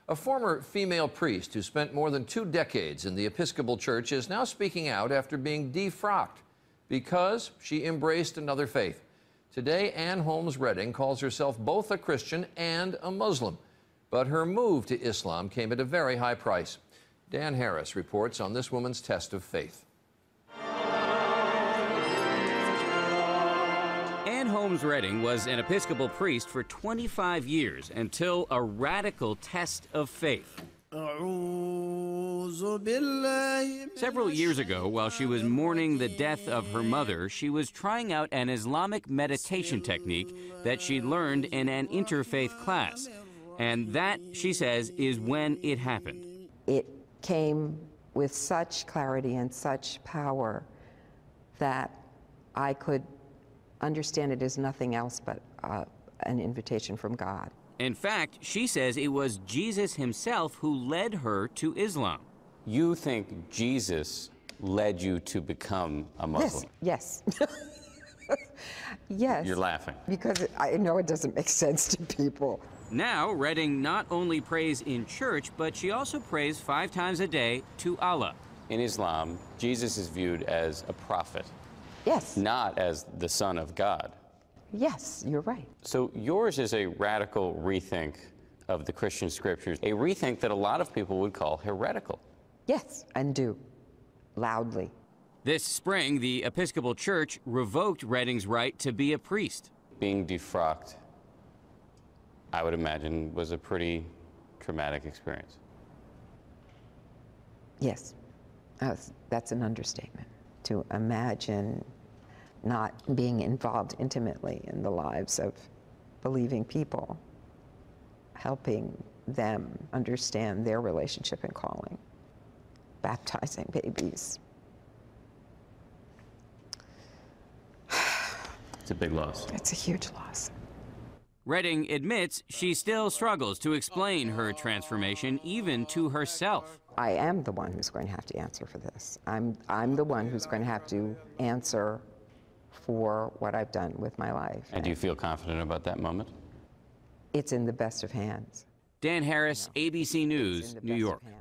A former female priest who spent more than 2 decades in the Episcopal Church is now speaking out after being defrocked because she embraced another faith. Today, Ann Holmes Redding calls herself both a Christian and a Muslim, but her move to Islam came at a very high price. Dan Harris reports on this woman's test of faith. Ann Holmes Redding was an Episcopal priest for 25 years until a radical test of faith. Several years ago, while she was mourning the death of her mother, she was trying out an Islamic meditation technique that she learned in an interfaith class. And that, she says, is when it happened. It came with such clarity and such power that I could understand it as nothing else but an invitation from God. In fact, she says it was Jesus himself who led her to Islam. You think Jesus led you to become a Muslim? Yes. Yes. You're laughing. Because I know it doesn't make sense to people. Now, Redding not only prays in church, but she also prays 5 times a day to Allah. In Islam, Jesus is viewed as a prophet. Yes. Not as the Son of God. Yes, you're right. So yours is a radical rethink of the Christian scriptures, a rethink that a lot of people would call heretical. Yes, and do, loudly. This spring, the Episcopal Church revoked Redding's right to be a priest. Being defrocked, I would imagine, was a pretty traumatic experience. Yes, that's an understatement. To imagine not being involved intimately in the lives of believing people, helping them understand their relationship and calling, baptizing babies. It's a big loss. It's a huge loss. Redding admits she still struggles to explain her transformation, even to herself. I am the one who's going to have to answer for this. I'm the one who's going to have to answer for what I've done with my life. And do you feel confident about that moment? It's in the best of hands. Dan Harris, ABC News, New York. Hands.